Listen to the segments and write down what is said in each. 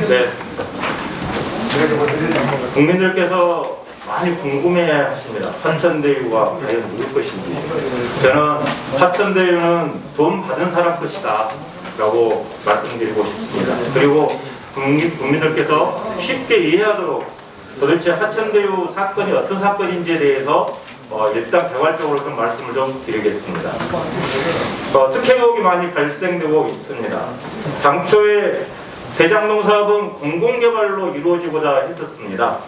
네. 국민들께서 많이 궁금해 하십니다. 화천대유가 과연 누구 것인지. 저는 화천대유는 돈 받은 사람 것이다 라고 말씀드리고 싶습니다. 그리고 국민들께서 쉽게 이해하도록 도대체 화천대유 사건이 어떤 사건인지에 대해서 일단 개괄적으로 좀 말씀을 좀 드리겠습니다. 특혜 의혹이 많이 발생되고 있습니다. 당초에 대장동 사업은 공공개발로 이루어지고자 했었습니다.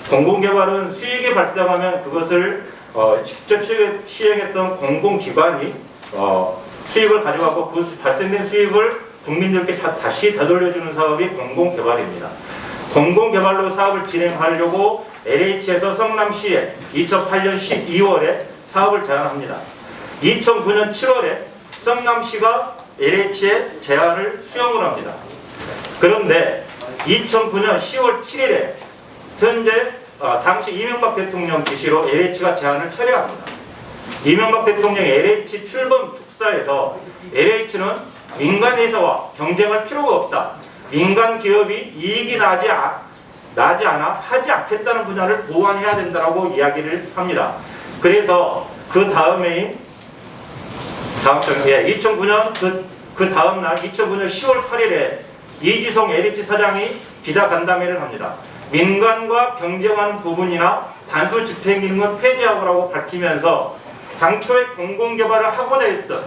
공공개발은 수익이 발생하면 그것을 직접 시행했던 공공기관이 수익을 가져가고 그 발생된 수익을 국민들께 다시 되돌려주는 사업이 공공개발입니다. 공공개발로 사업을 진행하려고 LH에서 성남시에 2008년 12월에 사업을 제안합니다. 2009년 7월에 성남시가 LH의 제안을 수용을 합니다. 그런데 2009년 10월 7일에 현재 당시 이명박 대통령 지시로 LH가 제안을 철회합니다. 이명박 대통령 LH 출범 축사에서 LH는 민간 회사와 경쟁할 필요가 없다. 민간 기업이 이익이 나지 않아 하지 않겠다는 분야를 보완해야 된다라고 이야기를 합니다. 그래서 그 다음해인 2009년 그 다음 날 2009년 10월 8일에 이지성 LH 사장이 기자간담회를 합니다. 민간과 경쟁하는 부분이나 단수 집행 기능은 폐지하고라고 밝히면서 당초에 공공개발을 하고자 했던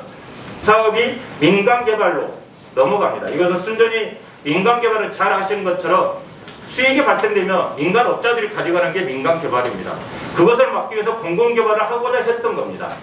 사업이 민간개발로 넘어갑니다. 이것은 순전히 민간개발은 잘 아시는 것처럼 수익이 발생되면 민간업자들이 가져가는 게 민간개발입니다. 그것을 막기 위해서 공공개발을 하고자 했던 겁니다.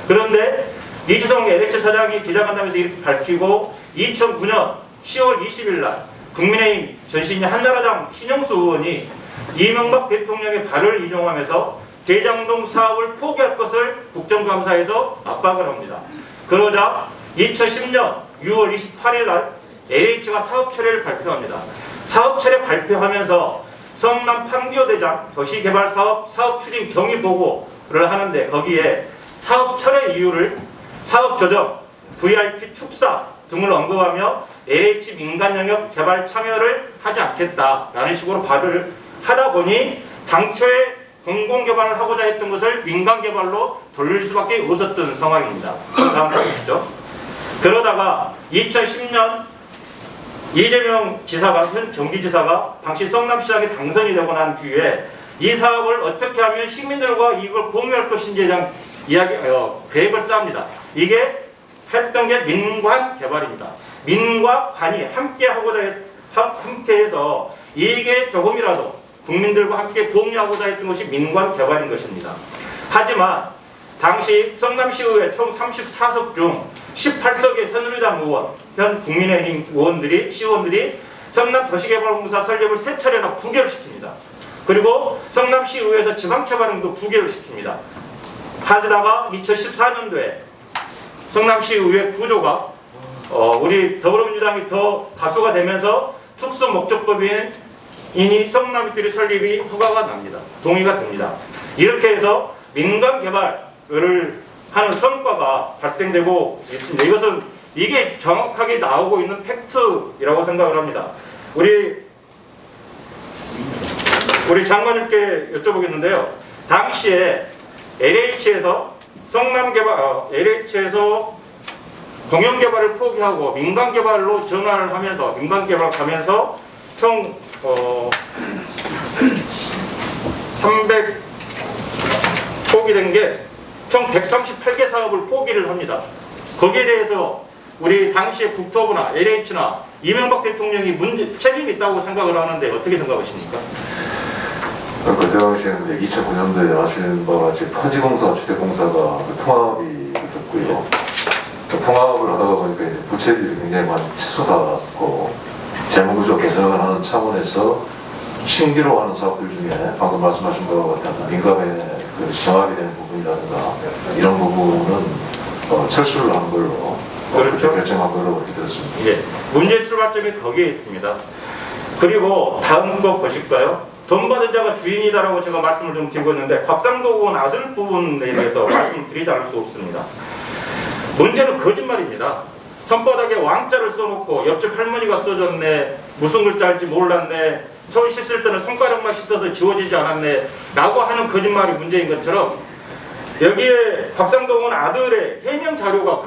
그런데 이지성 LH 사장이 기자간담회에서 이렇게 밝히고 2009년 10월 20일 날 국민의힘 전신인 한나라당 신영수 의원이 이명박 대통령의 발을 인용하면서 대장동 사업을 포기할 것을 국정감사에서 압박을 합니다. 그러자 2010년 6월 28일 날 LH가 사업 철회를 발표합니다. 사업 철회 발표하면서 성남 판교대장 도시개발사업 사업추진 경위보고를 하는데 거기에 사업 철회 이유를 사업 조정, VIP 축사 등을 언급하며 LH 민간 영역 개발 참여를 하지 않겠다라는 식으로 발을 하다 보니 당초에 공공개발을 하고자 했던 것을 민간개발로 돌릴 수밖에 없었던 상황입니다. 다음 보시죠. 그러다가 2010년 이재명 지사가 현 경기지사가 당시 성남시장에 당선이 되고 난 뒤에 이 사업을 어떻게 하면 시민들과 이걸 공유할 것인지에 대한 계획을 짭니다. 이게 했던 게 민관개발입니다. 민과 관이 함께해서 이게 조금이라도 국민들과 함께 공유하고자 했던 것이 민관개발인 것입니다. 하지만 당시 성남시의회 총 34석 중 18석의 새누리당 의원, 현 국민의힘 시의원들이 성남도시개발공사 설립을 3차례나 부결을 시킵니다. 그리고 성남시의회에서 지방채발행도 부결을 시킵니다. 하다가 2014년도에 성남시의회 구조가 우리 더불어민주당이 더 다수가 되면서 특수목적법인이 성남시들이 설립이 허가가 납니다. 동의가 됩니다. 이렇게 해서 민간개발을 하는 성과가 발생되고 있습니다. 이게 정확하게 나오고 있는 팩트라고 생각을 합니다. 우리 장관님께 여쭤보겠는데요. 당시에 LH에서 LH에서 공영개발을 포기하고 민간개발로 전환을 하면서 민간개발 가면서 총 300 포기된 게 총 138개 사업을 포기를 합니다. 거기에 대해서 우리 당시의 국토부나 LH나 이명박 대통령이 책임이 있다고 생각을 하는데 어떻게 생각하십니까? 그 당시에는 2009년도에 아시는 바와 같이 토지공사, 주택공사가 통합이 됐고요. 통합을 하다가 보니까 이제 부채비를 굉장히 많이 치솟았고 재무구조 개선을 하는 차원에서 신기로 하는 사업들 중에 방금 말씀하신 바와 같은 민감에 정합이 되는 부분이라든가 이런 부분은 철수를 한 걸로 그렇죠. 결정한 걸로 그렇게 들었습니다. 예, 문제의 출발점이 거기에 있습니다. 그리고 다음 거 보실까요? 돈 받은 자가 주인이다라고 제가 말씀을 좀 드리고 있는데 곽상도 의원 아들 부분에 대해서 말씀드리지 않을 수 없습니다. 문제는 거짓말입니다. 손바닥에 왕자를 써놓고 옆집 할머니가 써줬네 무슨 글자일지 몰랐네, 손 씻을 때는 손가락만 씻어서 지워지지 않았네 라고 하는 거짓말이 문제인 것처럼, 여기에 곽상동은 아들의 해명 자료가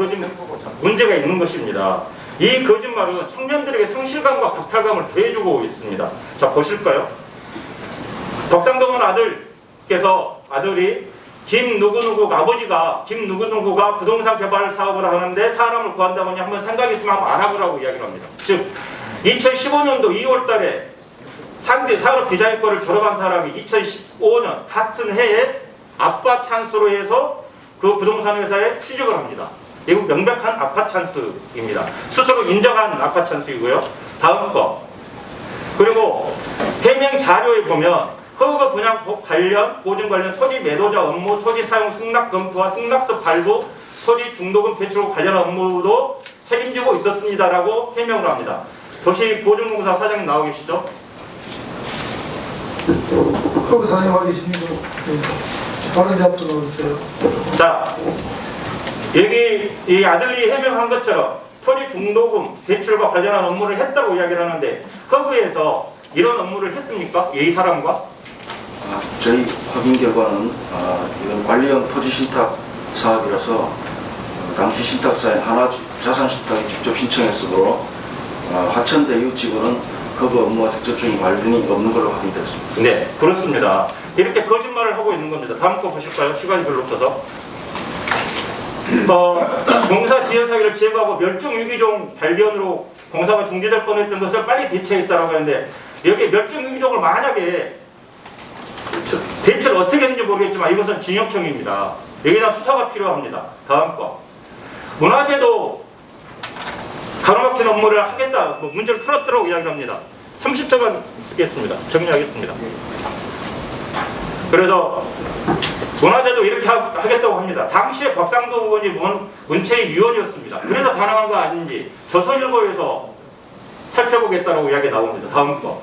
문제가 있는 것입니다. 이 거짓말은 청년들에게 상실감과 박탈감을 더해주고 있습니다. 자, 보실까요? 곽상동은 아들이 김누구누구 아버지가 김누구누구가 부동산 개발 사업을 하는데 사람을 구한다더니 한번 생각 있으면 한번 알아보라고 이야기를 합니다. 즉 2015년도 2월 달에 상대 산업 디자인과를 졸업한 사람이 2015년 같은 해에 아빠 찬스로 해서 그 부동산 회사에 취직을 합니다. 이거 명백한 아빠 찬스입니다. 스스로 인정한 아빠 찬스이고요. 다음 거. 그리고 해명 자료에 보면 허가 분양 관련, 보증 관련 토지 매도자 업무, 토지 사용 승낙 검토와 승낙서 발부, 토지 중도금 대출 관련 업무도 책임지고 있었습니다라고 해명을 합니다. 도시보증공사 사장님 나와 계시죠? 허브 사장님 와 계십니다. 다른 잡도 나오세요. 자, 여기 이 아들이 해명한 것처럼 토지 중도금 대출과 관련한 업무를 했다고 이야기를 하는데, 허브에서 이런 업무를 했습니까? 이 사람과? 저희 확인 결과는 이건 관리형 토지 신탁 사업이라서 당시 신탁사에 하나자산신탁이 직접 신청했으므로 화천대 이웃지구는 그 업무와 직접적인 관련이 없는 걸로 확인되었습니다. 네, 그렇습니다. 이렇게 거짓말을 하고 있는 겁니다. 다음 거 보실까요? 시간이 별로 없어서. 공사 지연 사기를 제거하고 멸종위기종 발견으로 공사가 중지될 뻔했던 것을 빨리 대처했다라고 하는데, 여기 멸종위기종을 만약에 대처를 어떻게 했는지 모르겠지만 이것은 징역형입니다. 여기다 수사가 필요합니다. 다음 거. 문화재도 가로막힌 업무를 하겠다, 문제를 풀었더라고 이야기를 합니다. 30초간 쓰겠습니다. 정리하겠습니다. 그래서 문화재도 이렇게 하겠다고 합니다. 당시에 곽상도 의원이 문체위 위원이었습니다. 그래서 가능한 거 아닌지 조선일보에서 살펴보겠다라고 이야기 나옵니다. 다음 거.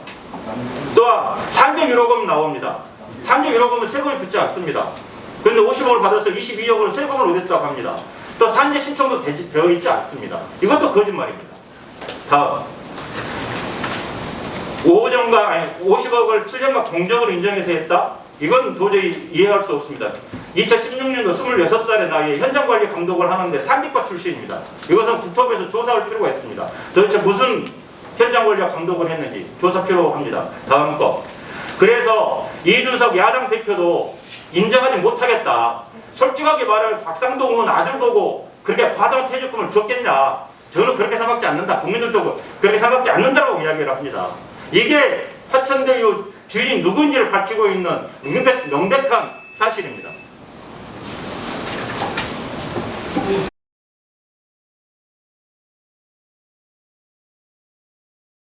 또한 산재 유로금 나옵니다. 산재 유로금은 세금이 붙지 않습니다. 그런데 50억을 받아서 22억을 세금을 얻었다고 합니다. 또 산재 신청도 되어 있지 않습니다. 이것도 거짓말입니다. 다음. 50억을 7년간 공적으로 인정해서 했다? 이건 도저히 이해할 수 없습니다. 2016년도 26살의 나이에 현장관리 감독을 하는데 산디과 출신입니다. 이것은 국토부에서 조사할 필요가 있습니다. 도대체 무슨 현장관리와 감독을 했는지 조사 필요합니다. 다음 거. 그래서 이준석 야당 대표도 인정하지 못하겠다. 솔직하게 말하면 곽상동 의원 아들 보고 그렇게 과다한 퇴직금을 줬겠냐. 저는 그렇게 생각지 않는다. 국민들도 그렇게 생각지 않는다고 이야기를 합니다. 이게 화천대 주인이 누구인지를 밝히고 있는 명백한 사실입니다.